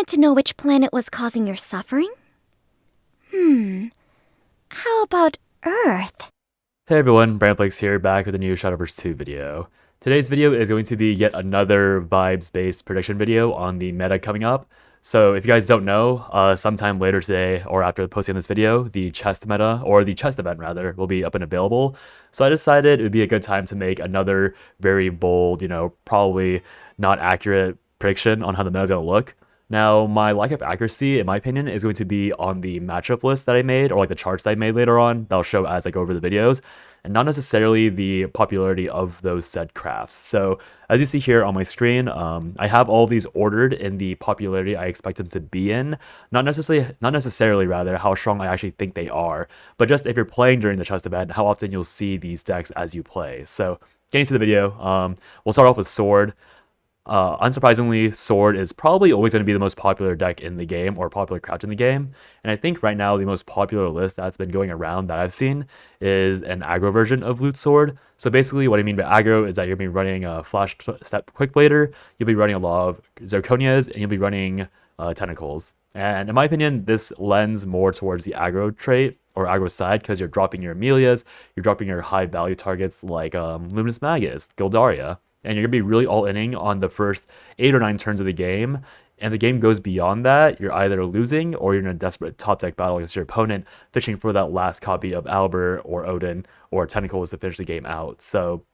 want to know which planet was causing your suffering? How about Earth? Hey everyone, Brandflakes here, back with a new Shadowverse 2 video. Today's video is going to be yet another vibes-based prediction video on the meta coming up. So if you guys don't know, sometime later today or after posting this video, the chest meta, or the chest event rather, will be up and available. So I decided it would be a good time to make another very bold, probably not accurate prediction on how the meta is going to look. Now, my lack of accuracy, in my opinion, is going to be on the matchup list that I made, or like the charts that I made later on, that I'll show as I go over the videos, and not necessarily the popularity of those said crafts. So, as you see here on my screen, I have all these ordered in the popularity I expect them to be in, not necessarily rather how strong I actually think they are, but just if you're playing during the chest event, how often you'll see these decks as you play. So, getting to the video, we'll start off with Sword. Unsurprisingly, Sword is probably always going to be the most popular deck in the game, or popular craft in the game, and I think right now the most popular list that's been going around that I've seen is an aggro version of Loot Sword. So basically what I mean by aggro is that you'll be running a Flash Step Quick Blader, you'll be running a lot of Zirconias, and you'll be running Tentacles. And in my opinion, this lends more towards the aggro trait, or aggro side, because you're dropping your Amelias, you're dropping your high value targets like Luminous Magus, Gildaria, and you're going to be really all-inning on the first 8 or 9 turns of the game, and the game goes beyond that, you're either losing or you're in a desperate top deck battle against your opponent, fishing for that last copy of Albert or Odin or Tentacles to finish the game out. So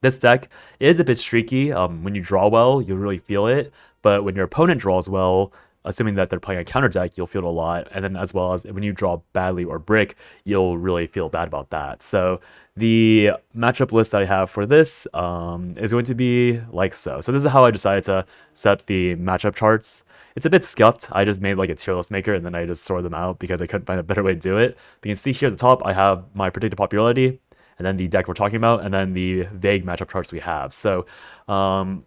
this deck is a bit streaky. When you draw well, you'll really feel it, but when your opponent draws well, assuming that they're playing a counter deck, you'll feel it a lot, and then as well as when you draw badly or brick, you'll really feel bad about that. So the matchup list that I have for this is going to be like so. So this is how I decided to set the matchup charts. It's a bit scuffed. I just made like a tier list maker and then I just sorted them out because I couldn't find a better way to do it. But you can see here at the top, I have my predicted popularity, and then the deck we're talking about, and then the vague matchup charts we have. So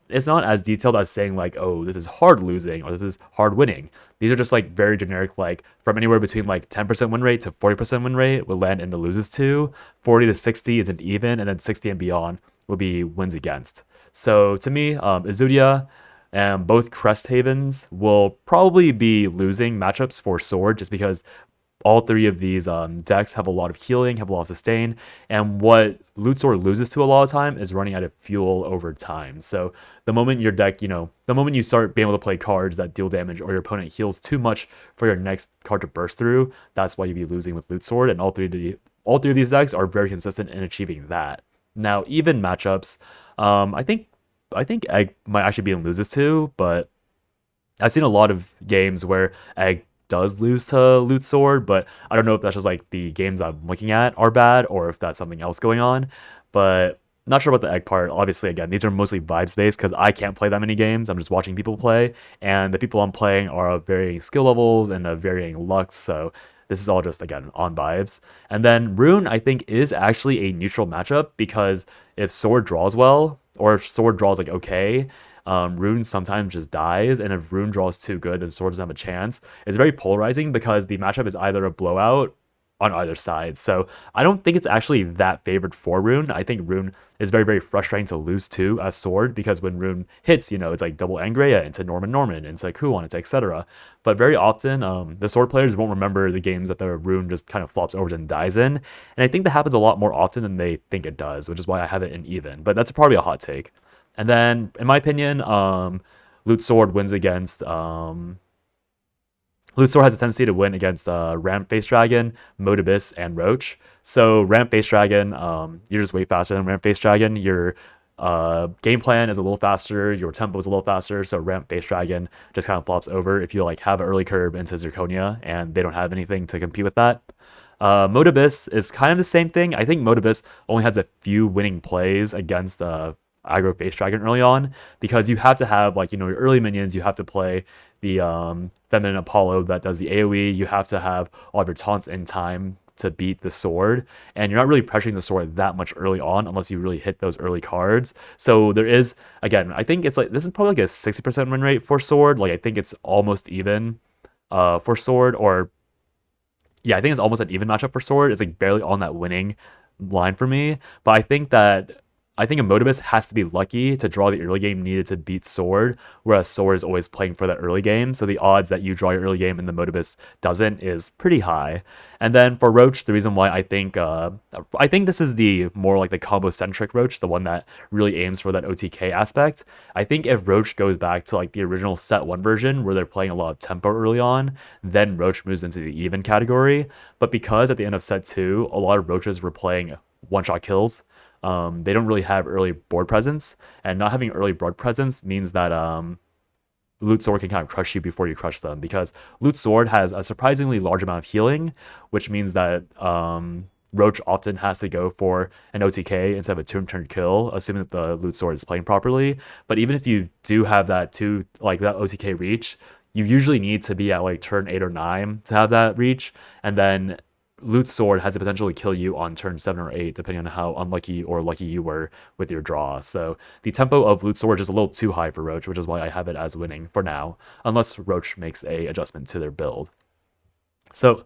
it's not as detailed as saying like, oh, this is hard losing or this is hard winning. These are just like very generic, like from anywhere between like 10% win rate to 40% win rate would land in the loses to, 40 to 60 is an even, and then 60 and beyond will be wins against. So to me, Izudia and both Crest Havens will probably be losing matchups for Sword, just because all three of these decks have a lot of healing, have a lot of sustain, and what Loot Sword loses to a lot of time is running out of fuel over time. So the moment your deck, the moment you start being able to play cards that deal damage, or your opponent heals too much for your next card to burst through, that's why you'd be losing with Loot Sword, and all three of these decks are very consistent in achieving that. Now, even matchups, I think Egg might actually be in loses to, but I've seen a lot of games where Egg does lose to Loot Sword, but I don't know if that's just like the games I'm looking at are bad or if that's something else going on, but not sure about the egg part. Obviously, again, these are mostly vibes based because I can't play that many games. I'm just watching people play, and the people I'm playing are of varying skill levels and of varying lucks, so this is all just, again, on vibes. And then Rune, I think, is actually a neutral matchup, because if Sword draws well, or if Sword draws like okay, Rune sometimes just dies, and if Rune draws too good, then Sword doesn't have a chance. It's very polarizing because the matchup is either a blowout on either side. So I don't think it's actually that favored for Rune. I think Rune is very, very frustrating to lose to as Sword, because when Rune hits, it's like double Angrea into Norman, into Kuon, into etc. But very often, the Sword players won't remember the games that the Rune just kind of flops over and dies in. And I think that happens a lot more often than they think it does, which is why I have it in even. But that's probably a hot take. And then, in my opinion, Loot Sword wins against... Loot Sword has a tendency to win against Ramp Face Dragon, Modibus, and Roach. So Ramp Face Dragon, you're just way faster than Ramp Face Dragon. Your game plan is a little faster, your tempo is a little faster, so Ramp Face Dragon just kind of flops over if you like have an early curve into Zirconia, and they don't have anything to compete with that. Modibus is kind of the same thing. I think Modibus only has a few winning plays against aggro Face Dragon early on, because you have to have your early minions, you have to play the Feminine Apollo that does the AoE, you have to have all of your taunts in time to beat the Sword, and you're not really pressuring the Sword that much early on unless you really hit those early cards. So there is, again, I think it's like, this is probably like a 60% win rate for Sword. Like I think it's almost even for Sword, or yeah, I think it's almost an even matchup for Sword. It's like barely on that winning line for me, but I think that I think a Modibus has to be lucky to draw the early game needed to beat Sword, whereas Sword is always playing for that early game. So the odds that you draw your early game and the Modibus doesn't is pretty high. And then for Roach, the reason why I think this is the more like the combo centric Roach, the one that really aims for that OTK aspect. I think if Roach goes back to like the original set 1 version where they're playing a lot of tempo early on, then Roach moves into the even category. But because at the end of set 2, a lot of Roaches were playing one-shot kills. They don't really have early board presence, and not having early board presence means that Loot Sword can kind of crush you before you crush them, because Loot Sword has a surprisingly large amount of healing, which means that Roach often has to go for an OTK instead of a turn kill, assuming that the Loot Sword is playing properly. But even if you do have that that OTK reach, you usually need to be at like turn 8 or 9 to have that reach, and then Loot Sword has the potential to kill you on turn 7 or 8, depending on how unlucky or lucky you were with your draw. So the tempo of Loot Sword is a little too high for Roach, which is why I have it as winning for now, unless Roach makes a adjustment to their build. So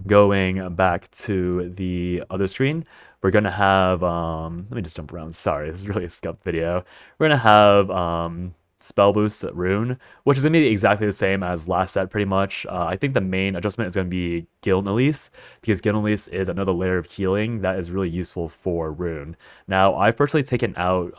going back to the other screen, we're going to have, let me just jump around. Sorry, this is really a scuffed video. We're going to have DirtBoost Rune, which is going to be exactly the same as last set pretty much. I think the main adjustment is going to be Guild Elise, because Guild Elise is another layer of healing that is really useful for Rune. Now, I've personally taken out,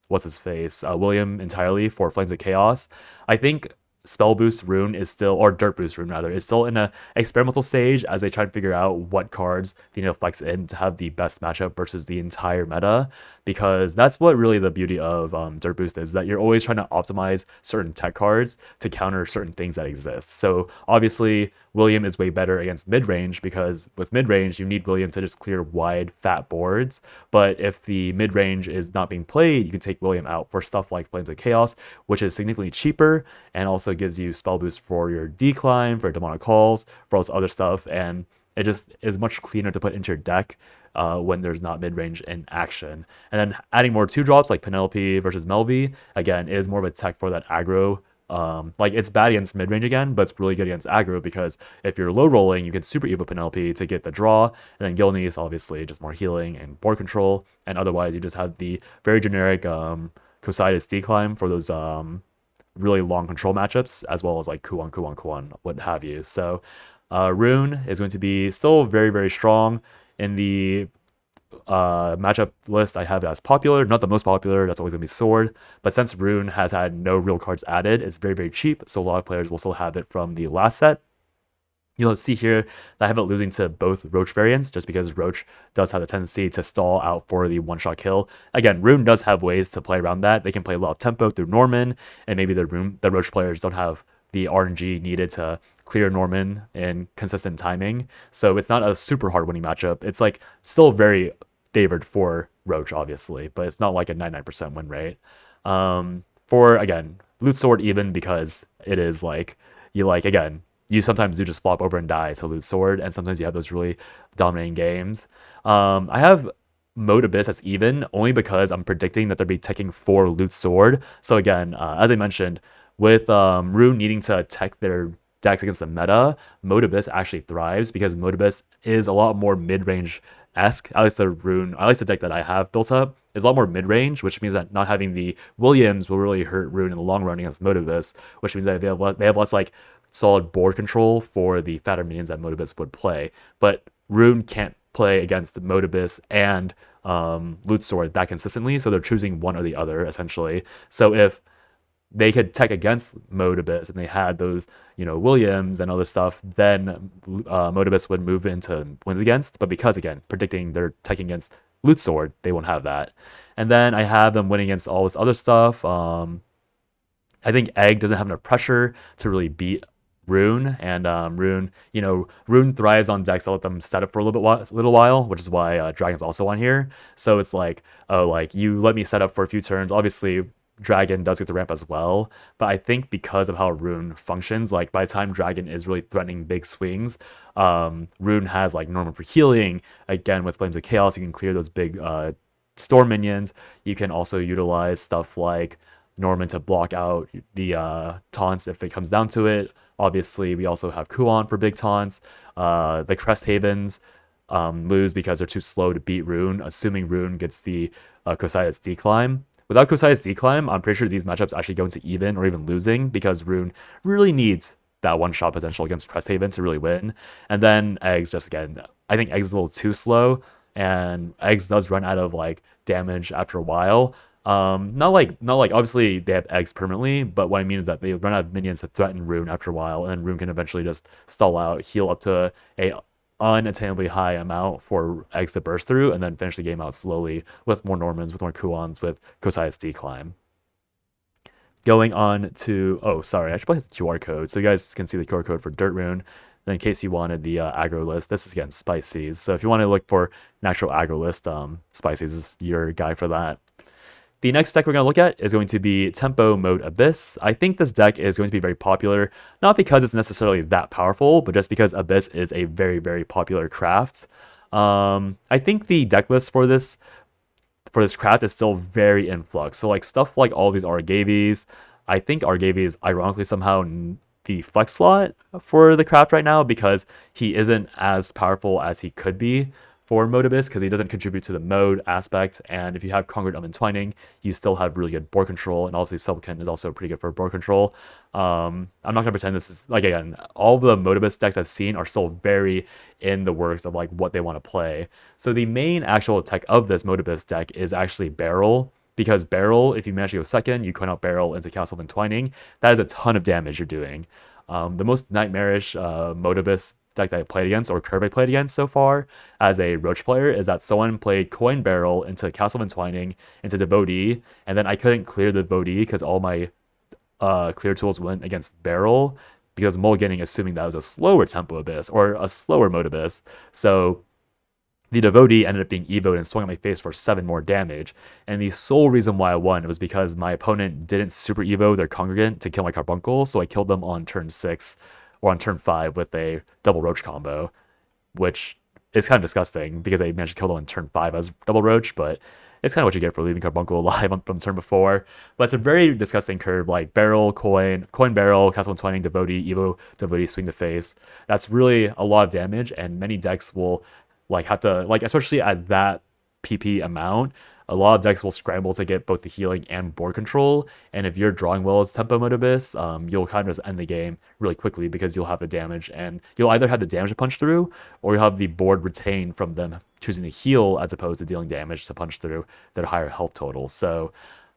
what's his face, William entirely for Flames of Chaos. I think DirtBoost Rune is still, or DirtBoost Rune rather, is still in an experimental stage as they try to figure out what cards they need to flex in to have the best matchup versus the entire meta, because that's what really the beauty of DirtBoost is, that you're always trying to optimize certain tech cards to counter certain things that exist. So obviously William is way better against mid-range, because with mid-range you need William to just clear wide fat boards, but if the mid-range is not being played, you can take William out for stuff like Flames of Chaos, which is significantly cheaper and also gives you spell boost for your decline, for demonic calls, for all this other stuff, and it just is much cleaner to put into your deck when there's not mid-range in action. And then adding more 2-drops like Penelope versus Melvi, again, is more of a tech for that aggro. Like it's bad against mid-range again, but it's really good against aggro, because if you're low rolling, you can super evo Penelope to get the draw, and then Gilneas obviously just more healing and board control, and otherwise you just have the very generic Cosidas decline for those really long control matchups, as well as like Kuon, what have you. So Rune is going to be still very, very strong. In the matchup list, I have it as popular, not the most popular, that's always going to be Sword, but since Rune has had no real cards added, it's very, very cheap, so a lot of players will still have it from the last set. You'll see here that I have it losing to both Roach variants, just because Roach does have the tendency to stall out for the one-shot kill. Again, Rune does have ways to play around that. They can play a lot of tempo through Norman, and maybe the Roach players don't have the RNG needed to clear Norman in consistent timing. So it's not a super hard winning matchup. It's like still very favored for Roach, obviously, but it's not like a 99% win rate. For, again, Loot Sword even, because it is like, again, you sometimes do just flop over and die to Loot Sword, and sometimes you have those really dominating games. I have Mode Abyss as even, only because I'm predicting that they'll be teching for Loot Sword. So again, as I mentioned, with Rune needing to tech their decks against the meta, Mode Abyss actually thrives, because Mode Abyss is a lot more mid-range-esque. At least the deck that I have built up is a lot more mid-range, which means that not having the Williams will really hurt Rune in the long run against Mode Abyss, which means that they have less like solid board control for the fatter minions that Mode Abyss would play. But Rune can't play against Mode Abyss and Loot Sword that consistently, so they're choosing one or the other essentially. So if they could tech against Mode Abyss and they had those, Williams and other stuff, then Mode Abyss would move into wins against. But because, again, predicting they're teching against Loot Sword, they won't have that. And then I have them winning against all this other stuff. I think Egg doesn't have enough pressure to really beat Rune, and Rune thrives on decks that let them set up for a little while, which is why Dragon's also on here. So it's like, oh, like you let me set up for a few turns. Obviously, Dragon does get the ramp as well, but I think because of how Rune functions, like by the time Dragon is really threatening big swings, Rune has like Norman for healing. Again, with Flames of Chaos, you can clear those big storm minions. You can also utilize stuff like Norman to block out the taunts if it comes down to it. Obviously, we also have Kuon for big taunts, the Crest Havens. lose because they're too slow to beat Rune, assuming Rune gets the Cositas decline. Without Cositas decline, I'm pretty sure these matchups actually go into even or even losing because Rune really needs that one-shot potential against Cresthaven to really win. And then Eggs, just again, I think Eggs is a little too slow, and Eggs does run out of like damage after a while. Not like obviously they have Eggs permanently, but what I mean is that they run out of minions to threaten Rune after a while, and Rune can eventually just stall out, heal up to a unattainably high amount for Eggs to burst through, and then finish the game out slowly with more Normans, with more Kuons, with Cositas decline. Going on to, oh, sorry, I should probably have the QR code. So you guys can see the QR code for Dirt Rune. Then in case you wanted the aggro list, this is again Spices. So if you want to look for an actual aggro list, Spices is your guy for that. The next deck we're going to look at is going to be Tempo Mode Abyss. I think this deck is going to be very popular, not because it's necessarily that powerful, but just because Abyss is a very, very popular craft. I think the deck list for this craft is still very in flux. So like stuff like all these Argavies, I think Argavi is ironically somehow the flex slot for the craft right now because he isn't as powerful as he could be for Mode Abyss because he doesn't contribute to the mode aspect. And if you have Congruent Entwining, you still have really good board control, and obviously Supplicant is also pretty good for board control. I'm not gonna pretend this is like, again, all the Mode Abyss decks I've seen are still very in the works of like what they want to play. So the main actual tech of this Mode Abyss deck is actually Barrel. Because Barrel, if you manage to go second, you coin out Barrel into Castle of Entwining. That is a ton of damage you're doing. The most nightmarish Mode Abyss deck that I played against, or curve I played against so far as a Roach player, is that someone played Coin Barrel into Castle of Entwining into Devotee, and then I couldn't clear the Devotee because all my clear tools went against Barrel because mulliganing, assuming that was a slower Tempo Abyss or a slower Mode Abyss. So the Devotee ended up being evoed and swung at my face for 7 more damage. And the sole reason why I won was because my opponent didn't super evo their Congregant to kill my Carbuncle, so I killed them on turn 6 or on turn 5 with a double Roach combo, which is kind of disgusting because I managed to kill them on turn 5 as double Roach, but it's kind of what you get for leaving Carbuncle alive from turn before. But it's a very disgusting curve, like Barrel, Coin Barrel, Castle Entwining, Devotee, Evo, Devotee, Swing the Face. That's really a lot of damage, and many decks will like have to, like, especially at that PP amount, a lot of decks will scramble to get both the healing and board control, and if you're drawing well as Tempo Mode Abyss, you'll kind of just end the game really quickly because you'll have the damage, and you'll either have the damage to punch through, or you'll have the board retained from them choosing to heal as opposed to dealing damage to punch through their higher health total. So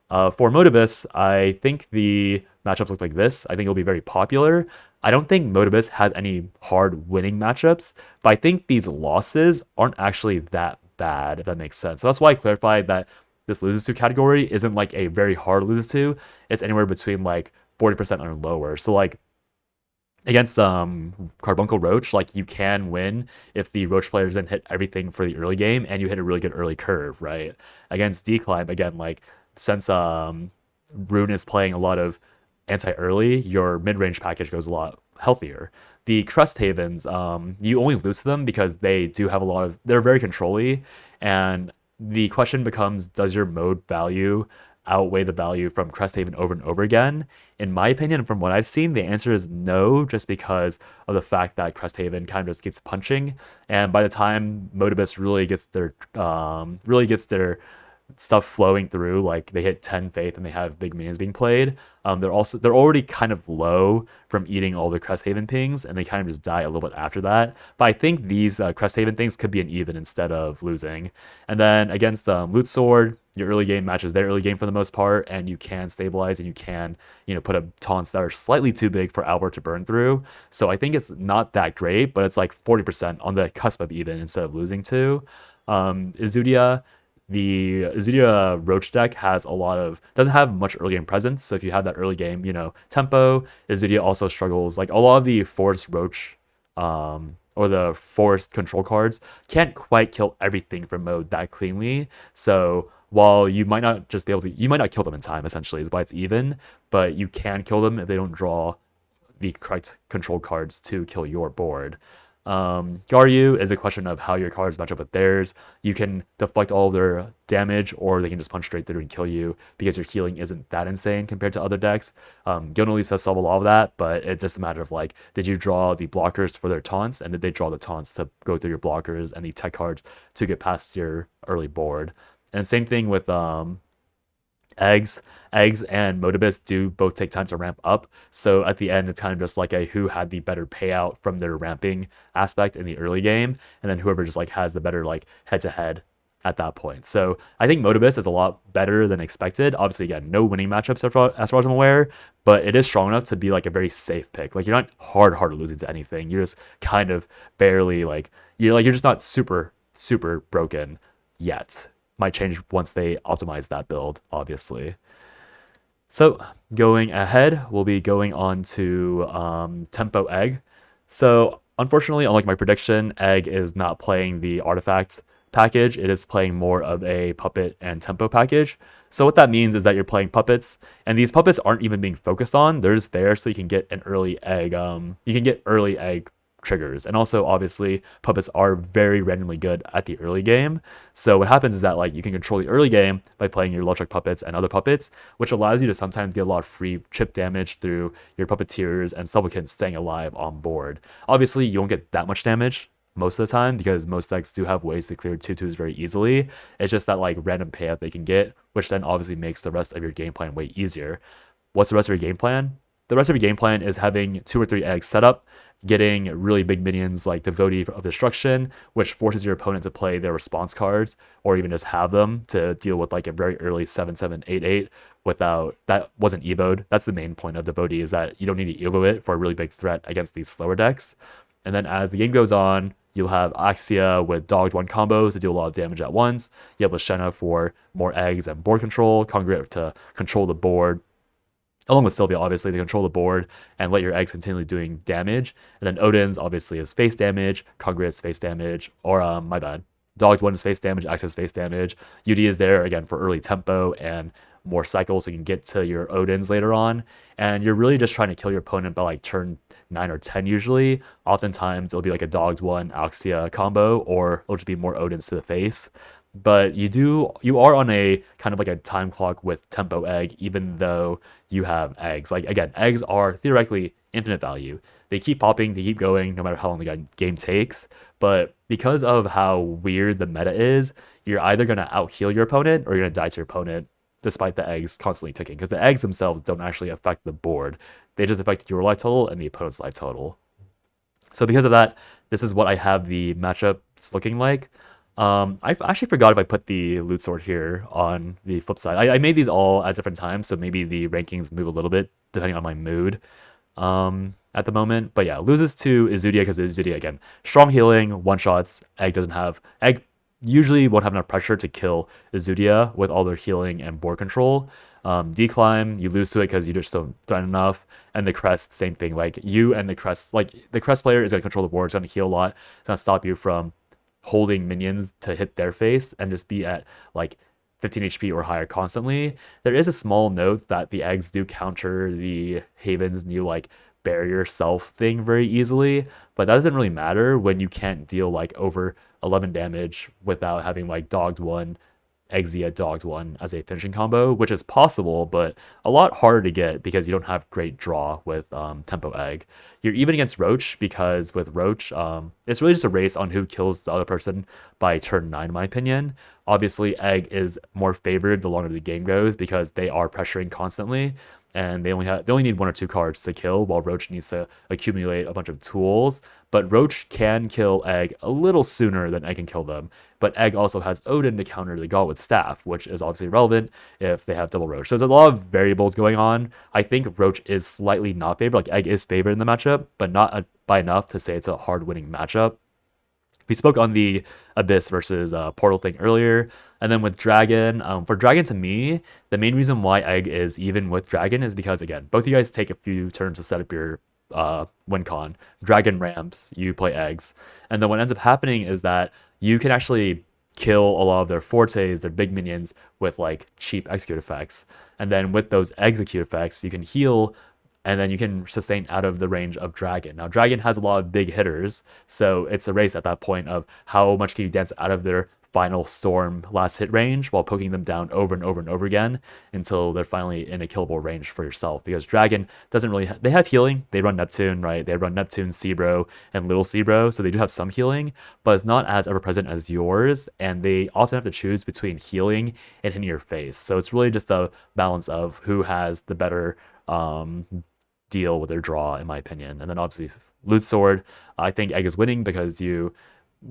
for Mode Abyss, I think the matchups look like this. I think it'll be very popular. I don't think Mode Abyss has any hard winning matchups, but I think these losses aren't actually that bad, if that makes sense. So that's why I clarified that this loses to category isn't like a very hard loses to. It's anywhere between like 40% or lower. So like against Carbuncle Roach, like you can win if the Roach players then hit everything for the early game and you hit a really good early curve, right? Against Decline, again, like since Rune is playing a lot of anti-early, your mid-range package goes a lot healthier. The Crest Havens, you only lose to them because they do have a lot of, they're very control-y, and the question becomes, does your mode value outweigh the value from Crest Haven over and over again? In my opinion, from what I've seen, the answer is no, just because of the fact that Crest Haven kind of just keeps punching, and by the time Mode Abyss really gets their stuff flowing through, like they hit 10 faith and they have big minions being played, they're already kind of low from eating all the Crest Haven pings, and they kind of just die a little bit after that. But I think these Crest Haven things could be an even instead of losing. And then against Loot Sword, your early game matches their early game for the most part, and you can stabilize and you can, put up taunts that are slightly too big for Albert to burn through. So I think it's not that great, but it's like 40% on the cusp of even instead of losing to. Izudia, the Izudia Roach deck doesn't have much early game presence. So if you have that early game, tempo, Izudia also struggles. Like a lot of the Forest Roach, or the Forest control cards can't quite kill everything from mode that cleanly. So while you might not kill them in time, essentially, is why it's even, but you can kill them if they don't draw the correct control cards to kill your board. Garyu is a question of how your cards match up with theirs. You can deflect all of their damage, or they can just punch straight through and kill you because your healing isn't that insane compared to other decks. Gilnelise does solve a lot of that, but it's just a matter of like, did you draw the blockers for their taunts, and did they draw the taunts to go through your blockers and the tech cards to get past your early board? And same thing with eggs and Modibus do both take time to ramp up, so at the end it's kind of just like a who had the better payout from their ramping aspect in the early game, and then whoever just like has the better like head to head at that point. So I think Modibus is a lot better than expected. Obviously, again, no winning matchups as far as I'm aware, but it is strong enough to be like a very safe pick. Like, you're not hard losing to anything, you're just kind of barely like you're just not super broken yet. Might change once they optimize that build, obviously. So going ahead, we'll be going on to Tempo Egg. So unfortunately, unlike my prediction, Egg is not playing the artifact package. It is playing more of a puppet and tempo package. So what that means is that you're playing puppets, and these puppets aren't even being focused on. They're just there so you can get an early egg. You can get early egg triggers, and also obviously puppets are very randomly good at the early game. So what happens is that like you can control the early game by playing your Lotruck puppets and other puppets, which allows you to sometimes get a lot of free chip damage through your puppeteers and supplicants staying alive on board. Obviously you won't get that much damage most of the time because most decks do have ways to clear 2/2s very easily. It's just that like random payout they can get, which then obviously makes the rest of your game plan way easier. What's the rest of your game plan? The rest of your game plan is having 2 or 3 eggs set up, getting really big minions like Devotee of Destruction, which forces your opponent to play their response cards, or even just have them to deal with like a very early 7/7/8/8 without, that wasn't evoed. That's the main point of Devotee, is that you don't need to evo it for a really big threat against these slower decks. And then as the game goes on, you'll have Axia with dogged 1 combos to deal a lot of damage at once. You have Lashena for more eggs and board control, Congregate to control the board, along with Sylvia, obviously, to control the board and let your eggs continually doing damage. And then Odin's obviously is face damage, Congregate's face damage, or my bad, Dogged 1 is face damage, Axis face damage. UD is there again for early tempo and more cycles so you can get to your Odins later on. And you're really just trying to kill your opponent by like turn 9 or 10 usually. Oftentimes it'll be like a Dogged 1 Axia combo, or it'll just be more Odins to the face. But you are on a kind of like a time clock with Tempo Egg, even though you have eggs. Like, again, eggs are theoretically infinite value. They keep popping, they keep going, no matter how long the game takes. But because of how weird the meta is, you're either going to out-heal your opponent or you're going to die to your opponent, despite the eggs constantly ticking. Because the eggs themselves don't actually affect the board. They just affect your life total and the opponent's life total. So because of that, this is what I have the matchups looking like. I actually forgot if I put the loot sword here on the flip side. I made these all at different times, so maybe the rankings move a little bit depending on my mood at the moment. But yeah, loses to Izudia because Izudia, again, strong healing, one-shots. Egg usually won't have enough pressure to kill Izudia with all their healing and board control. Declimb, you lose to it because you just don't threaten enough. And the Crest, same thing. Like, you and the Crest, like the Crest player is going to control the board, it's going to heal a lot, it's going to stop you from holding minions to hit their face and just be at like 15 HP or higher constantly. There is a small note that the eggs do counter the Haven's new like barrier self thing very easily, but that doesn't really matter when you can't deal like over 11 damage without having like Dogged 1, Exia Dogged 1 as a finishing combo, which is possible, but a lot harder to get because you don't have great draw with Tempo Egg. You're even against Roach because with Roach, it's really just a race on who kills the other person by turn 9, in my opinion. Obviously, Egg is more favored the longer the game goes because they are pressuring constantly, and they only need 1 or 2 cards to kill, while Roach needs to accumulate a bunch of tools. But Roach can kill Egg a little sooner than Egg can kill them. But Egg also has Odin to counter the Godwood Staff, which is obviously relevant if they have double Roach. So there's a lot of variables going on. I think Roach is slightly not favored. Like, Egg is favored in the matchup, but not by enough to say it's a hard-winning matchup. We spoke on the Abyss versus Portal thing earlier. And then with Dragon, for Dragon, to me, the main reason why Egg is even with Dragon is because, again, both of you guys take a few turns to set up your win con. Dragon ramps, you play eggs. And then what ends up happening is that you can actually kill a lot of their fortes, their big minions, with like cheap execute effects. And then with those execute effects, you can heal and then you can sustain out of the range of Dragon. Now, Dragon has a lot of big hitters, so it's a race at that point of how much can you dance out of their final storm last hit range while poking them down over and over and over again until they're finally in a killable range for yourself. Because Dragon doesn't really they have healing. They run Neptune, right? They run Neptune, Seabro, and Little Seabro, so they do have some healing, but it's not as ever present as yours, and they often have to choose between healing and hitting your face. So it's really just a balance of who has the better deal with their draw, in my opinion. And then obviously Loot Sword, I think Egg is winning because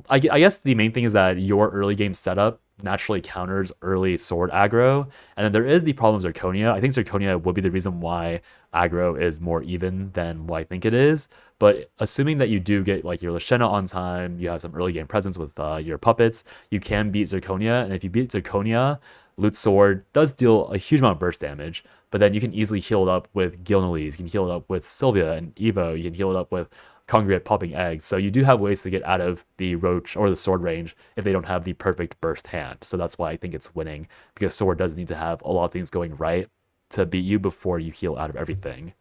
I guess the main thing is that your early game setup naturally counters early sword aggro, and then there is the problem of Zirconia. I think Zirconia would be the reason why aggro is more even than what I think it is, but assuming that you do get like your Lashena on time, you have some early game presence with your puppets, you can beat Zirconia, and if you beat Zirconia, Loot Sword does deal a huge amount of burst damage, but then you can easily heal it up with Gilnalese, you can heal it up with Sylvia and Evo, you can heal it up with Congregate popping eggs. So you do have ways to get out of the Roach or the Sword range if they don't have the perfect burst hand. So that's why I think it's winning, because Sword does need to have a lot of things going right to beat you before you heal out of everything.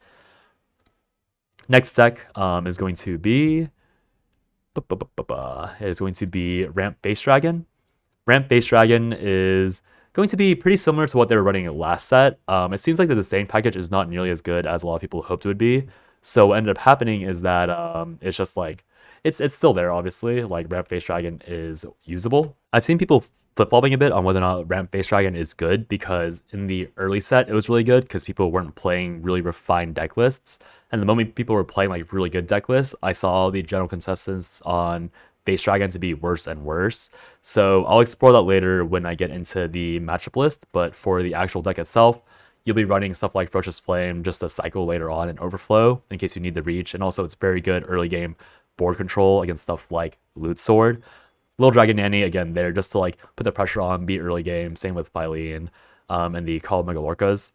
Next deck is going to be Ramp Base Dragon. Ramp Base Dragon is going to be pretty similar to what they were running in last set. It seems like the Disdain package is not nearly as good as a lot of people hoped it would be. So what ended up happening is that it's just like, it's still there, obviously. Like, Ramp Face Dragon is usable. I've seen people flip-flopping a bit on whether or not Ramp Face Dragon is good, because in the early set, it was really good because people weren't playing really refined deck lists. And the moment people were playing like really good deck lists, I saw the general consensus on Face Dragon to be worse and worse. So I'll explore that later when I get into the matchup list, but for the actual deck itself, you'll be running stuff like Ferocious Flame just to cycle later on in Overflow in case you need the reach. And also it's very good early game board control against stuff like Loot Sword. Little Dragon Nanny, again, there just to like put the pressure on, beat early game. Same with Phylene and the Call of Megalorcas.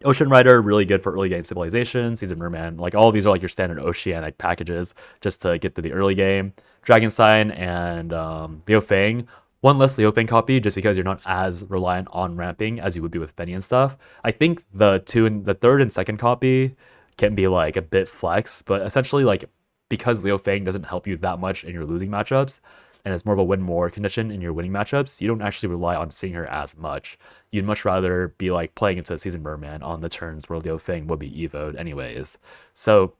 Ocean Rider, really good for early game stabilization. Seasoned Merman, like all of these are like your standard oceanic packages just to get to the early game. Dragon Sign and Leo Fang. One less Leo Fang copy just because you're not as reliant on ramping as you would be with Benny and stuff. I think the third and second copy can be like a bit flex, but essentially like because Leo Fang doesn't help you that much in your losing matchups, and it's more of a win more condition in your winning matchups, you don't actually rely on seeing her as much. You'd much rather be like playing into Seasoned Merman on the turns where Leo Fang would be evoed anyways. So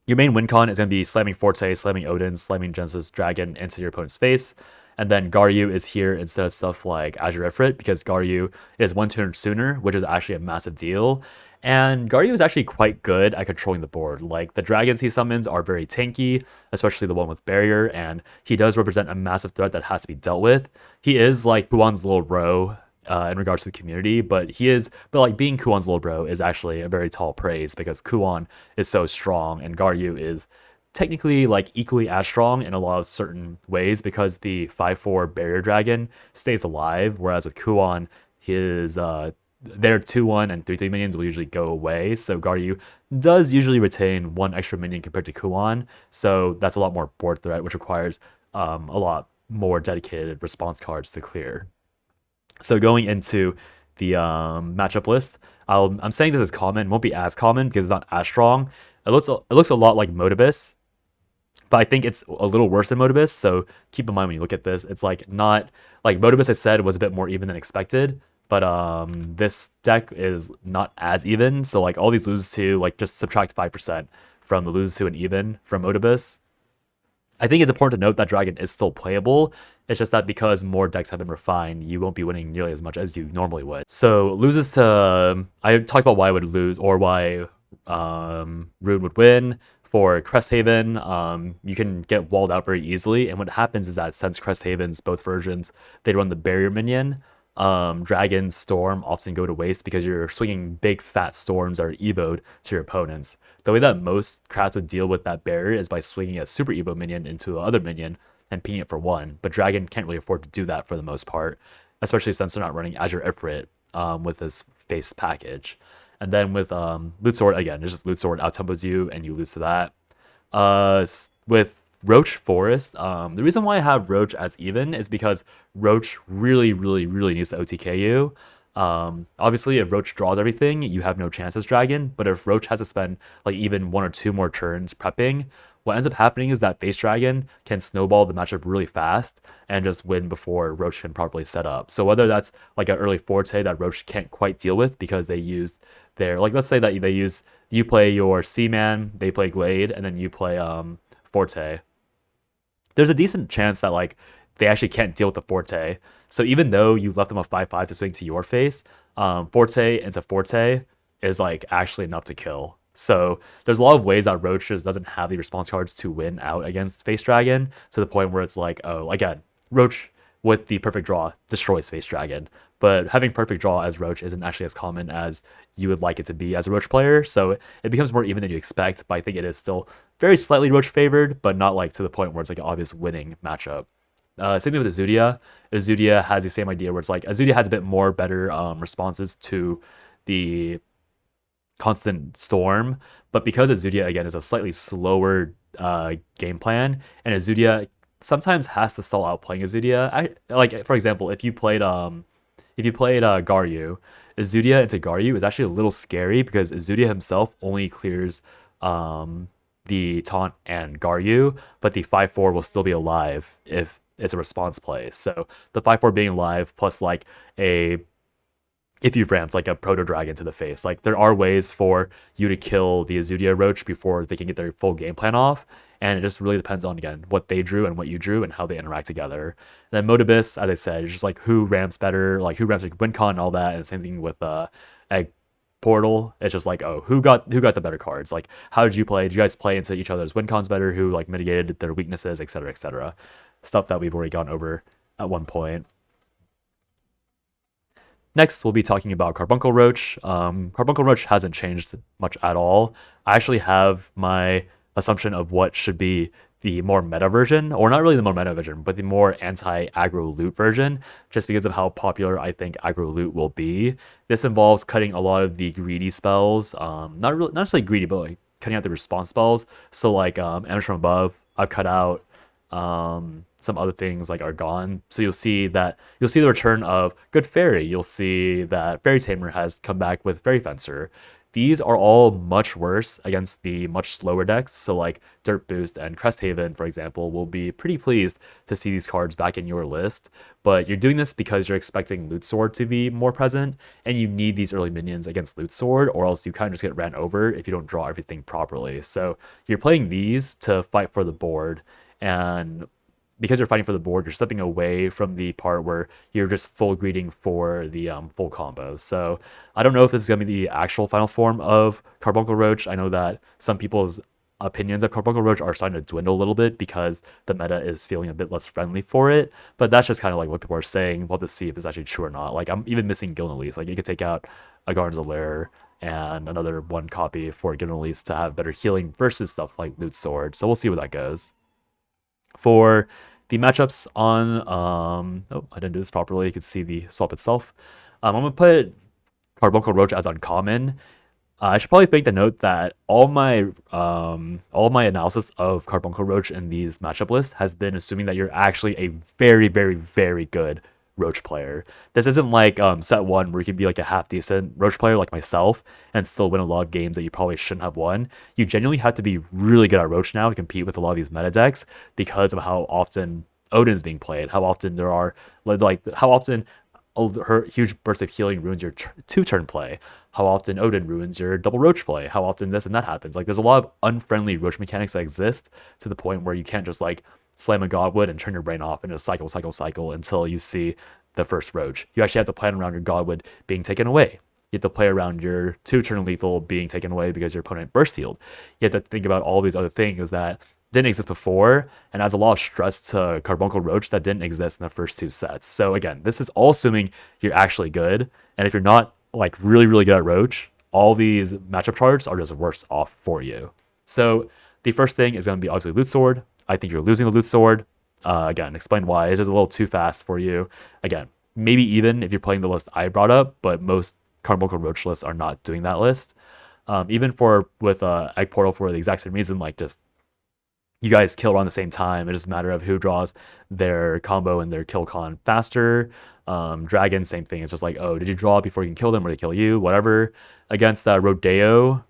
your main win con is going to be slamming Forte, slamming Odin, slamming Genesis Dragon into your opponent's face. And then Garyu is here instead of stuff like Azure Ifrit, because Garyu is one turn sooner, which is actually a massive deal. And Garyu is actually quite good at controlling the board. Like, the dragons he summons are very tanky, especially the one with Barrier, and he does represent a massive threat that has to be dealt with. He is like Kuwan's little bro in regards to the community, but like being Kuwan's little bro is actually a very tall praise because Kuwan is so strong and Garyu is technically like equally as strong in a lot of certain ways because the 5/4 barrier dragon stays alive, whereas with Kuwan, his their 2/1 and 3/3 minions will usually go away. So Garyu does usually retain one extra minion compared to Kuwan, so that's a lot more board threat, which requires a lot more dedicated response cards to clear. So going into the matchup list, I'm saying this is common, won't be as common because it's not as strong. It looks a lot like Modibus, but I think it's a little worse than Modibus, so keep in mind when you look at this, it's like not, like Modibus I said was a bit more even than expected, but this deck is not as even, so like all these loses to, like just subtract 5% from the loses to an even from Modibus. I think it's important to note that Dragon is still playable, it's just that because more decks have been refined, you won't be winning nearly as much as you normally would. So loses to, I talked about why I would lose, or why Rune would win. For Crest Haven, you can get walled out very easily, and what happens is that since Crest Havens, both versions, they run the barrier minion, Dragon, Storm often go to waste because you're swinging big fat storms that are evoed to your opponents. The way that most crafts would deal with that barrier is by swinging a super evo minion into another minion and pinging it for one, but Dragon can't really afford to do that for the most part, especially since they're not running Azure Ifrit with this face package. And then with Loot Sword, again, it's just Loot Sword out-tempos you, and you lose to that. With Roach Forest, the reason why I have Roach as even is because Roach really, really, really needs to OTK you. Obviously, if Roach draws everything, you have no chance as Dragon, but if Roach has to spend like even 1 or 2 more turns prepping, what ends up happening is that Face Dragon can snowball the matchup really fast and just win before Roach can properly set up. So whether that's like an early Forte that Roach can't quite deal with because they used their, like let's say that you play your Seaman, they play Glade, and then you play Forte. There's a decent chance that like they actually can't deal with the Forte. So even though you left them a 5/5 to swing to your face, Forte into Forte is like actually enough to kill. So there's a lot of ways that Roach just doesn't have the response cards to win out against Face Dragon, to the point where it's like, oh, again, Roach with the perfect draw destroys Face Dragon. But having perfect draw as Roach isn't actually as common as you would like it to be as a Roach player, so it becomes more even than you expect, but I think it is still very slightly Roach favored, but not like to the point where it's like an obvious winning matchup. Same thing with Izudia. Izudia has the same idea where it's like Izudia has a bit more better responses to the constant storm, but because Izudia again is a slightly slower game plan, and Izudia sometimes has to stall out playing Izudia. Like for example, if you played Garyu, Izudia into Garyu is actually a little scary because Izudia himself only clears the taunt and Garyu, but the 5/4 will still be alive if it's a response play. So the 5/4 being alive plus like if you've ramped like a Proto Dragon to the face, like there are ways for you to kill the Izudia Roach before they can get their full game plan off. And it just really depends on, again, what they drew and what you drew and how they interact together. And then Modibus, as I said, is just like who ramps better, like who ramps like WinCon and all that. And same thing with Egg Portal. It's just like, oh, who got the better cards? Like, how did you play? Did you guys play into each other's WinCons better? Who like mitigated their weaknesses, etc., etc. Stuff that we've already gone over at one point. Next, we'll be talking about Carbuncle Roach. Carbuncle Roach hasn't changed much at all. I actually have my assumption of what should be the more meta version, or not really the more meta version, but the more anti-aggro loot version, just because of how popular I think aggro loot will be. This involves cutting a lot of the greedy spells, not necessarily greedy, but like cutting out the response spells. So like Ambush from Above, I've cut out. Some other things like are gone, so you'll see the return of Good Fairy. You'll see that Fairy Tamer has come back with Fairy Fencer. These are all much worse against the much slower decks, so like DirtBoost and Crest Haven, for example, will be pretty pleased to see these cards back in your list. But you're doing this because you're expecting Loot Sword to be more present, and you need these early minions against Loot Sword, or else you kind of just get ran over if you don't draw everything properly. So you're playing these to fight for the board, and because you're fighting for the board, you're stepping away from the part where you're just full greeting for the full combo. So I don't know if this is going to be the actual final form of Carbuncle Roach. I know that some people's opinions of Carbuncle Roach are starting to dwindle a little bit because the meta is feeling a bit less friendly for it. But that's just kind of like what people are saying. We'll have to see if it's actually true or not. Like I'm even missing Gildan Elise. Like you could take out a Gardens of Lair and another one copy for Gildan Elise to have better healing versus stuff like Loot Sword. So we'll see where that goes. For the matchups on, oh, I didn't do this properly. You can see the swap itself. I'm going to put Carbuncle Roach as uncommon. I should probably make the note that all my analysis of Carbuncle Roach in these matchup lists has been assuming that you're actually a very, very, very good Roach player. This isn't like set one where you can be like a half decent Roach player like myself and still win a lot of games that you probably shouldn't have won. You genuinely have to be really good at Roach now to compete with a lot of these meta decks because of how often Odin is being played, how often there are how often her huge burst of healing ruins your 2-turn play, how often Odin ruins your double Roach play, how often this and that happens. Like there's a lot of unfriendly Roach mechanics that exist to the point where you can't just like slam a Godwood and turn your brain off and just cycle until you see the first Roach. You actually have to plan around your Godwood being taken away. You have to play around your 2-turn lethal being taken away because your opponent burst healed. You have to think about all these other things that didn't exist before and adds a lot of stress to Carbuncle Roach that didn't exist in the first 2 sets. So again, this is all assuming you're actually good. And if you're not like really, really good at Roach, all these matchup charts are just worse off for you. So the first thing is going to be obviously Loot Sword. I think you're losing the Loot Sword. Again, explain why. It's just a little too fast for you. Again, maybe even if you're playing the list I brought up, but most Carbuncle Roach lists are not doing that list. Even with Egg Portal for the exact same reason, like just you guys kill around the same time. It's just a matter of who draws their combo and their kill con faster. Dragon, same thing. It's just like, oh, did you draw before you can kill them or they kill you? Whatever. Against Rodeo,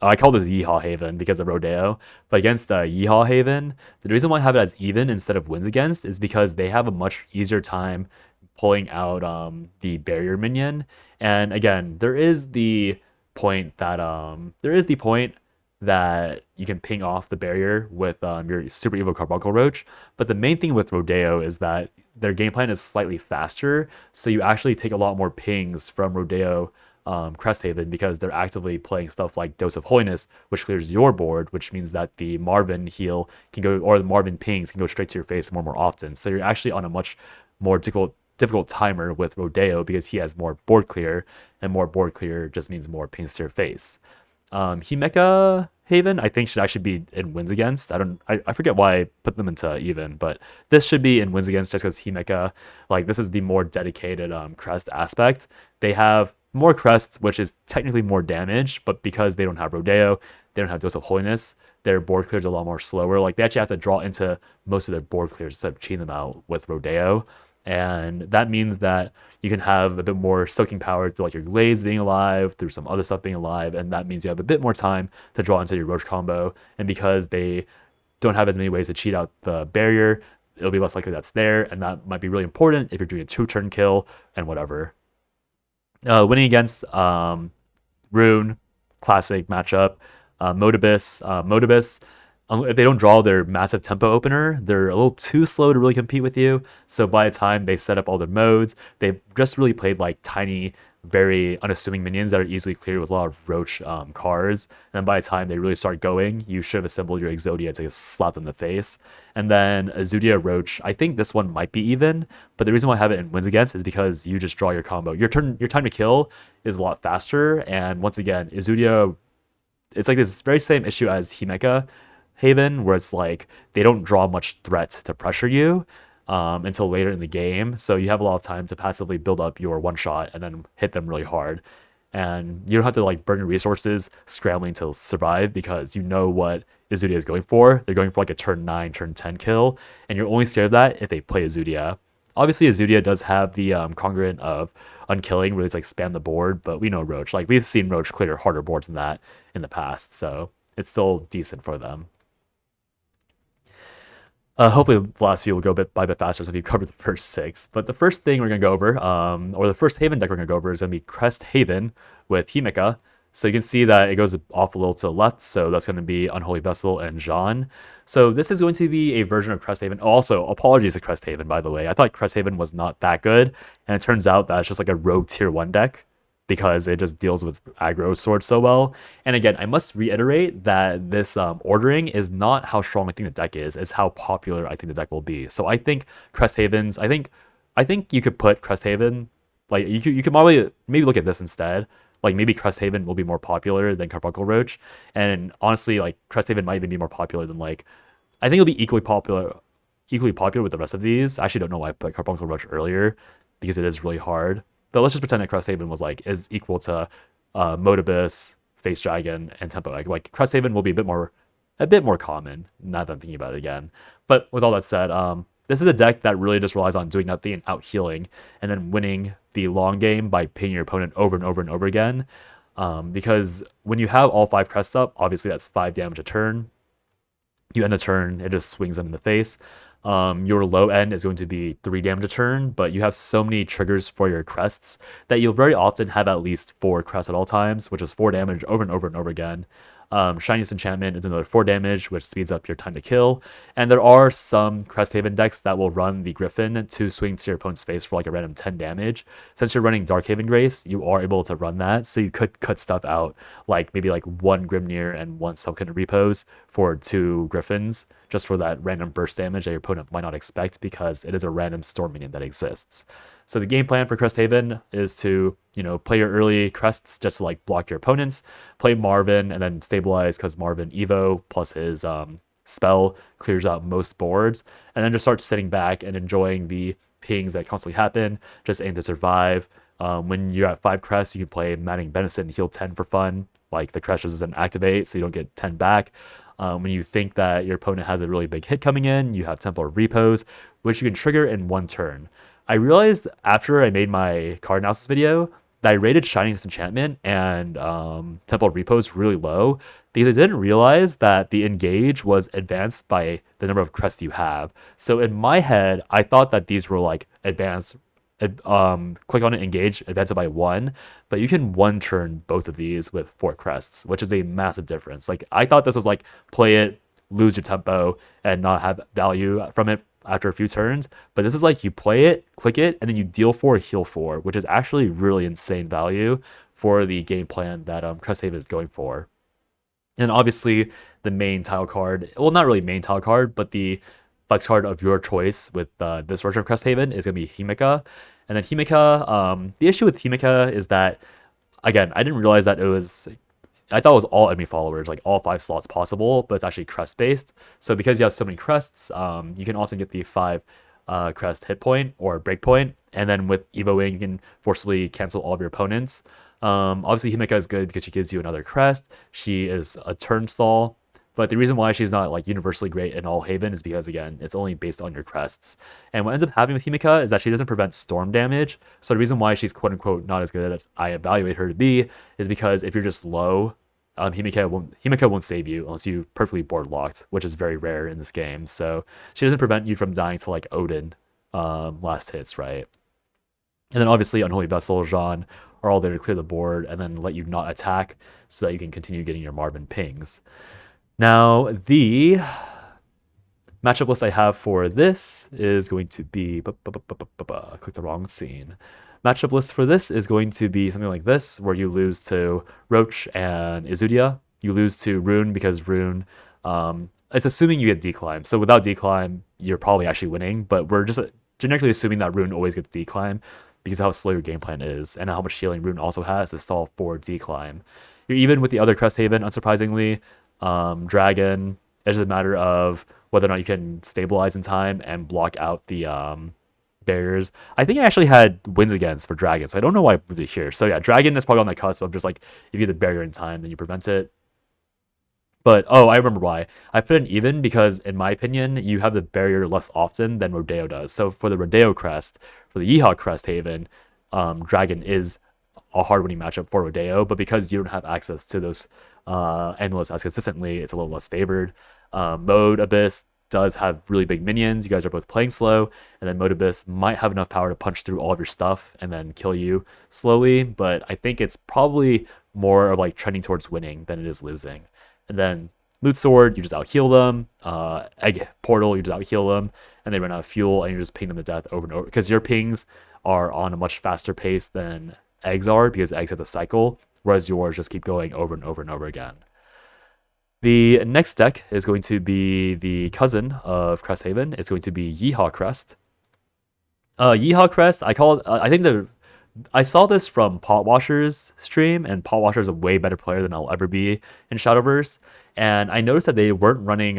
I call this Yeehaw Haven because of Rodeo, but against Yeehaw Haven, the reason why I have it as even instead of wins against is because they have a much easier time pulling out the barrier minion. And again, there is the point that you can ping off the barrier with your super evil Carbuncle Roach. But the main thing with Rodeo is that their game plan is slightly faster, so you actually take a lot more pings from Rodeo Crest Haven because they're actively playing stuff like Dose of Holiness, which clears your board, which means that the Marvin heal can go, or the Marvin pings can go straight to your face more often. So you're actually on a much more difficult timer with Rodeo because he has more board clear, and more board clear just means more pings to your face. Himeka Haven, I think, should actually be in wins against. I forget why I put them into even, but this should be in wins against just because Himeka, like, this is the more dedicated Crest aspect. They have more Crests, which is technically more damage, but because they don't have Rodeo, they don't have Dose of Holiness, their board clears a lot more slower. Like, they actually have to draw into most of their board clears instead of cheating them out with Rodeo. And that means that you can have a bit more soaking power through like your Glades being alive, through some other stuff being alive, and that means you have a bit more time to draw into your Roach combo. And because they don't have as many ways to cheat out the barrier, it'll be less likely that's there, and that might be really important if you're doing a 2-turn kill and whatever. Winning against Rune, classic matchup. Modibus, if they don't draw their massive tempo opener, they're a little too slow to really compete with you. So by the time they set up all their modes, they've just really played like tiny, very unassuming minions that are easily cleared with a lot of Roach cards. And then by the time they really start going, you should have assembled your Izudia to slap them in the face. And then Izudia Roach, I think this one might be even, but the reason why I have it in wins against is because you just draw your combo. Your time to kill is a lot faster. And once again, Izudia, it's like this very same issue as Himeka Haven, where it's like they don't draw much threat to pressure you until later in the game, so you have a lot of time to passively build up your one shot and then hit them really hard, and you don't have to like burn your resources scrambling to survive because you know what Izudia is going for. They're going for like a turn 9, turn 10 kill, and you're only scared of that if they play Izudia. Obviously, Izudia does have the congruent of unkilling, where it's like spam the board, but we know Roach. Like, we've seen Roach clear harder boards than that in the past, so it's still decent for them. Hopefully the last few will go by a bit faster, so we've covered the first 6. But the first thing we're going to go over, or the first Haven deck we're going to go over, is going to be Crest Haven with Himeka. So you can see that it goes off a little to the left, so that's going to be Unholy Vessel and Jean. So this is going to be a version of Crest Haven. Also, apologies to Crest Haven, by the way. I thought Crest Haven was not that good, and it turns out that it's just like a rogue tier 1 deck, because it just deals with aggro swords so well. And again, I must reiterate that this ordering is not how strong I think the deck is, it's how popular I think the deck will be. So I think Crest Havens, I think you could put Crest Haven, like you could probably maybe look at this instead. Like, maybe Crest Haven will be more popular than Carbuncle Roach. And honestly, like, Crest Haven might even be more popular than, like, I think it'll be equally popular with the rest of these. I actually don't know why I put Carbuncle Roach earlier, because it is really hard. But let's just pretend that Crest Haven is equal to Modibus, Face Dragon, and Tempo Egg. Like, Crest Haven will be a bit more common, now that I'm thinking about it again. But with all that said, this is a deck that really just relies on doing nothing and out healing, and then winning the long game by pinging your opponent over and over and over again. Because when you have all 5 crests up, obviously that's 5 damage a turn. You end the turn, it just swings them in the face. Your low end is going to be 3 damage a turn, but you have so many triggers for your crests that you'll very often have at least 4 crests at all times, which is 4 damage over and over and over again. Shiniest Enchantment is another 4 damage, which speeds up your time to kill. And there are some Crest Haven decks that will run the Griffin to swing to your opponent's face for like a random 10 damage. Since you're running Darkhaven Grace, you are able to run that, so you could cut stuff out, like maybe like 1 Grimnir and 1 Selkirk Repose for 2 Griffins, just for that random burst damage that your opponent might not expect, because it is a random storm minion that exists. So the game plan for Crest Haven is to, play your early crests just to like block your opponents, play Marvin, and then stabilize, because Marvin Evo plus his spell clears out most boards, and then just start sitting back and enjoying the pings that constantly happen. Just aim to survive. When you're at 5 crests, you can play Manning Benison and heal 10 for fun. Like, the crest doesn't activate, so you don't get 10 back. When you think that your opponent has a really big hit coming in, you have Temple of Repose, which you can trigger in 1 turn. I realized after I made my card analysis video that I rated Shining Disenchantment and Temple of Repose really low because I didn't realize that the engage was advanced by the number of crests you have. So in my head, I thought that these were like advanced. Click on it, engage, advance it by 1, but you can one turn both of these with 4 crests, which is a massive difference. Like I thought this was like play it, lose your tempo, and not have value from it after a few turns. But this is like you play it, click it, and then you deal 4, heal 4, which is actually really insane value for the game plan that Cresthaven is going for. And obviously the main tile card, well, not really main tile card, but the flex card of your choice with this version of Cresthaven is going to be Himeka. And then Himeka, the issue with Himeka is that, again, I didn't realize that I thought it was all enemy followers, like all 5 slots possible, but it's actually crest based. So because you have so many crests, you can often get the 5 crest hit point or break point. And then with Evoing, you can forcibly cancel all of your opponents. Obviously Himeka is good because she gives you another crest. She is a turnstall. But the reason why she's not like universally great in all Haven is because, again, it's only based on your crests. And what ends up happening with Himeka is that she doesn't prevent storm damage. So the reason why she's quote unquote not as good as I evaluate her to be is because if you're just low, Himeka won't save you unless you perfectly board locked, which is very rare in this game. So she doesn't prevent you from dying to like Odin last hits, right? And then obviously Unholy Vessel, Jean are all there to clear the board and then let you not attack so that you can continue getting your Marvin pings. Now, the matchup list I have for this is going to be... click the wrong scene. Matchup list for this is going to be something like this, where you lose to Roach and Izudia. You lose to Rune because Rune... it's assuming you get declimb. So without declimb, you're probably actually winning, but we're just generically assuming that Rune always gets declimb because of how slow your game plan is and how much healing Rune also has to stall for declimb. You're even with the other Cresthaven, unsurprisingly. Dragon, it's just a matter of whether or not you can stabilize in time and block out the barriers. I think I actually had wins against for Dragon, so I don't know why I moved it here. So yeah, Dragon is probably on the cusp of just like, if you get the barrier in time, then you prevent it. But, oh, I remember why. I put an even because, in my opinion, you have the barrier less often than Rodeo does. So for the Rodeo crest, for the Yeehaw crest Haven, Dragon is a hard winning matchup for Rodeo, but because you don't have access to those amulets as consistently, it's a little less favored. Mode Abyss does have really big minions. You guys are both playing slow, and then Mode Abyss might have enough power to punch through all of your stuff and then kill you slowly, but I think it's probably more of like trending towards winning than it is losing. And then Loot Sword, you just out-heal them. Egg Portal, you just out-heal them, and they run out of fuel, and you just ping them to death over and over, because your pings are on a much faster pace than Eggs are, because Eggs have a cycle, whereas yours just keep going over and over and over again. The next deck is going to be the cousin of Cresthaven. It's going to be Yeehaw Crest. Yeehaw Crest, I saw this from Potwasher's stream, and Potwasher is a way better player than I'll ever be in Shadowverse. And I noticed that they weren't running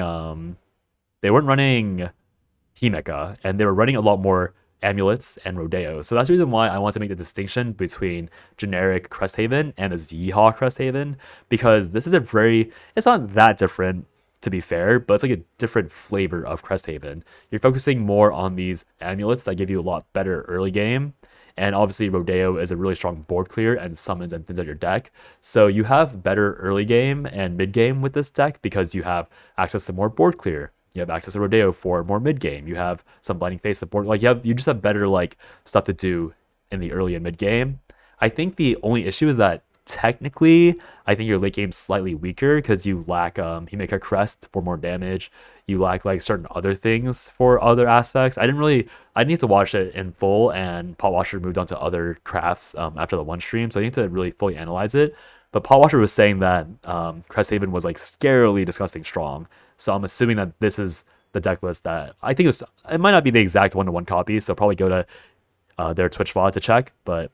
Himeka, and they were running a lot more amulets and Rodeo. So that's the reason why I want to make the distinction between generic Cresthaven and a Yeehaw Cresthaven, because this is it's not that different, to be fair, but it's like a different flavor of Cresthaven. You're focusing more on these amulets that give you a lot better early game, and obviously Rodeo is a really strong board clear and summons and thins out your deck. So you have better early game and mid game with this deck because you have access to more board clear. You have access to Rodeo for more mid game. You have some Blinding Face support. Like you just have better like stuff to do in the early and mid game. I think the only issue is that technically, I think your late game's slightly weaker because you lack Himeka Crest for more damage. You lack like certain other things for other aspects. I need to watch it in full, and Potwasher moved on to other crafts after the one stream, so I need to really fully analyze it. But Potwasher was saying that Cresthaven was like scarily disgusting strong. So I'm assuming that this is the deck list that I think it might not be the exact one-to-one copy, so probably go to their Twitch VOD to check. But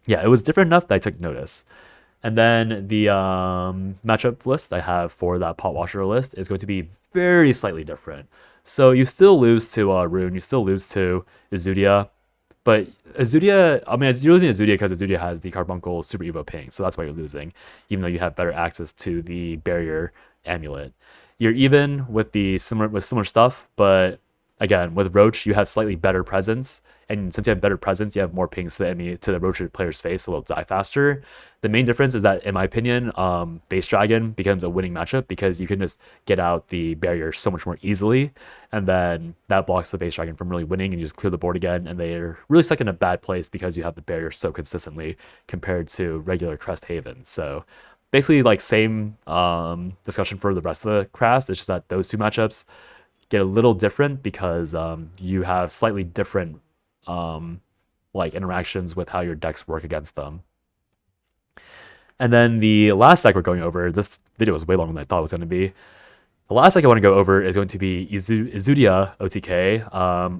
yeah, it was different enough that I took notice. And then the matchup list I have for that Potwasher list is going to be very slightly different. So you still lose to Rune, you still lose to Izudia, but Izudia, you're losing Izudia because Izudia has the Carbuncle Super Evo ping, so that's why you're losing, even though you have better access to the barrier amulet. You're even with similar stuff, but again, with Roach, you have slightly better presence, and since you have better presence, you have more pings to the enemy, to the Roach player's face, so they'll die faster. The main difference is that, in my opinion, Base Dragon becomes a winning matchup because you can just get out the barrier so much more easily, and then that blocks the Base Dragon from really winning, and you just clear the board again, and they're really stuck in a bad place because you have the barrier so consistently compared to regular Crest Haven. So basically, like, same discussion for the rest of the crafts. It's just that those two matchups get a little different because you have slightly different like interactions with how your decks work against them. And then the last deck we're going over, this video was way longer than I thought it was going to be. The last deck I want to go over is going to be Izudia OTK.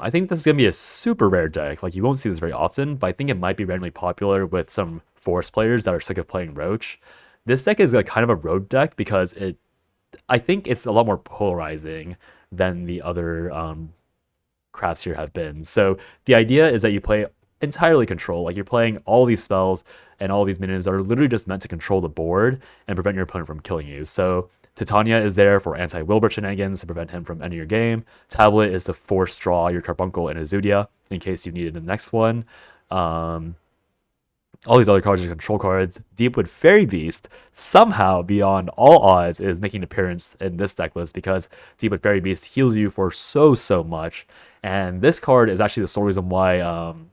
I think this is going to be a super rare deck. Like, you won't see this very often, but I think it might be randomly popular with some Forest players that are sick of playing Roach. This deck is like kind of a road deck because I think it's a lot more polarizing than the other crafts here have been. So the idea is that you play entirely control. Like, you're playing all these spells and all these minions are literally just meant to control the board and prevent your opponent from killing you. So Titania is there for anti-Wilbur shenanigans to prevent him from ending your game. Tablet is to force draw your Carbuncle and Izudia in case you needed the next one. All these other cards are control cards. Deepwood Fairy Beast, somehow beyond all odds, is making an appearance in this deck list because Deepwood Fairy Beast heals you for so much. And this card is actually the sole reason why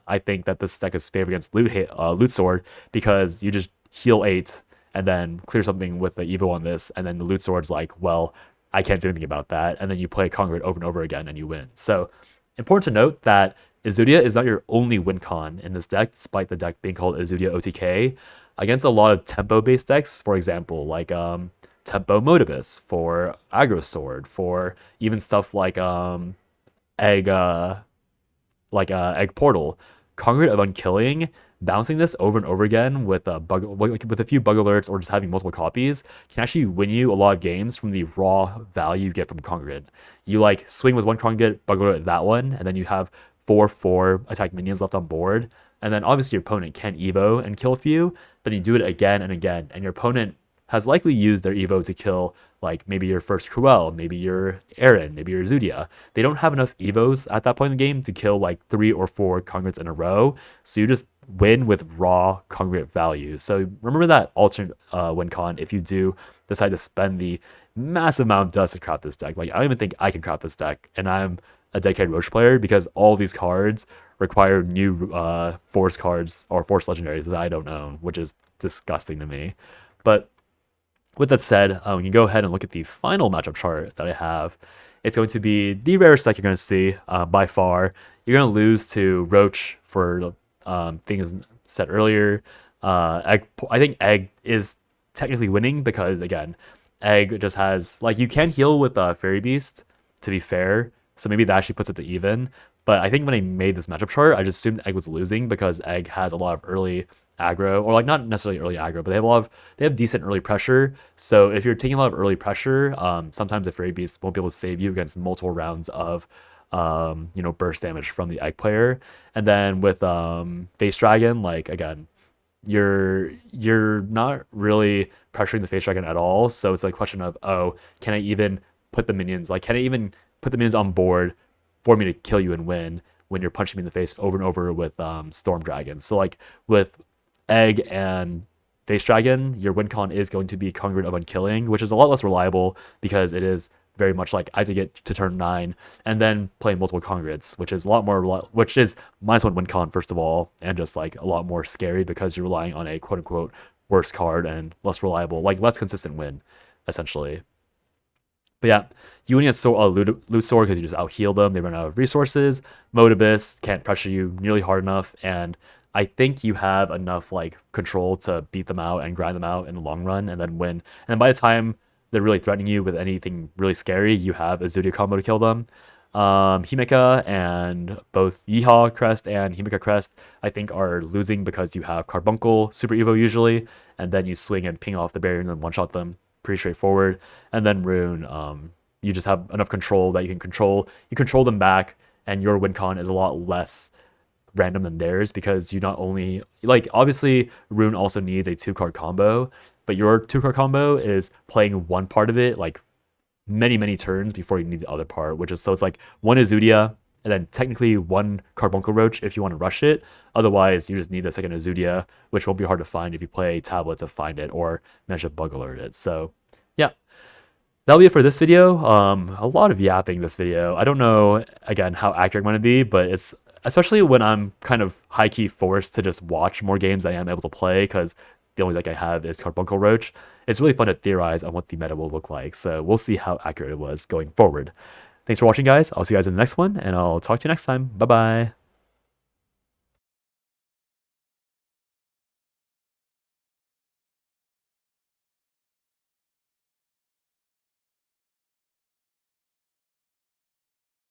I think that this deck is favored against Loot Sword, because you just heal 8 and then clear something with the Evo on this, and then the Loot Sword's like, well, I can't do anything about that. And then you play Conquer It over and over again and you win. So important to note that Izudia is not your only win con in this deck, despite the deck being called Izudia OTK. Against a lot of tempo-based decks, for example, like Tempo Modibus, for Aggro Sword, for even stuff like Egg Portal, Conquer It of Unkilling, bouncing this over and over again with with a few bug alerts or just having multiple copies can actually win you a lot of games from the raw value you get from Conquer It. You like swing with one Conquer It, bug alert that one, and then you have 4 attack minions left on board, and then obviously your opponent can Evo and kill a few, but you do it again and again, and your opponent has likely used their Evo to kill like maybe your first Cruel, maybe your Aaron, maybe your Zudia. They don't have enough Evos at that point in the game to kill like 3 or 4 Congrets in a row, so you just win with raw Congregate value. So remember that alternate win con if you do decide to spend the massive amount of dust to craft this deck. Like, I don't even think I can craft this deck, and I'm a dedicated Roach player because all these cards require new Force cards or Force legendaries that I don't own, which is disgusting to me. But with that said, we can go ahead and look at the final matchup chart that I have. It's going to be the rarest deck you're going to see by far. You're going to lose to Roach for things said earlier. I think Egg is technically winning because, again, Egg just has, like, you can heal with Fairy Beast, to be fair, so maybe that actually puts it to even. But I think when I made this matchup chart, I just assumed Egg was losing because Egg has a lot of early aggro, or like not necessarily early aggro, but they have decent early pressure. So if you're taking a lot of early pressure, sometimes the Fairy Beast won't be able to save you against multiple rounds of burst damage from the Egg player. And then with Face Dragon, like, again, you're not really pressuring the Face Dragon at all. So it's like a question of, oh, can I even put the minions on board for me to kill you and win when you're punching me in the face over and over with Storm Dragons. So like with Egg and Face Dragon, your win con is going to be Conquer It of Unkilling, which is a lot less reliable because it is very much like I have to get to turn 9 and then play multiple Conquerits, which is a lot more, which is -1 win con first of all, and just like a lot more scary because you're relying on a quote unquote worse card and less reliable, like less consistent win, essentially. But yeah, you winning against Loot Sword because you just out heal them, they run out of resources. Modibus can't pressure you nearly hard enough, and I think you have enough like control to beat them out and grind them out in the long run and then win. And then by the time they're really threatening you with anything really scary, you have a Izudia combo to kill them. Himeka and both Yeehaw Crest and Himeka Crest, I think, are losing because you have Carbuncle, Super Evo usually, and then you swing and ping off the barrier and then one-shot them. Pretty straightforward. And then Rune, you just have enough control that you control them back, and your win con is a lot less random than theirs because you not only, like, obviously Rune also needs a 2-card combo, but your 2-card combo is playing one part of it like many turns before you need the other part, which is, so it's like one Izudia and then technically one Carbuncle Roach if you want to rush it. Otherwise, you just need the second Izudia, which won't be hard to find if you play tablet to find it or manage to bug alert it. So yeah, that'll be it for this video. A lot of yapping this video. I don't know, again, how accurate I'm going to be, but it's, especially when I'm kind of high-key forced to just watch more games than I am able to play, because the only deck I have is Carbuncle Roach. It's really fun to theorize on what the meta will look like, so we'll see how accurate it was going forward. Thanks for watching, guys. I'll see you guys in the next one, and I'll talk to you next time. Bye-bye.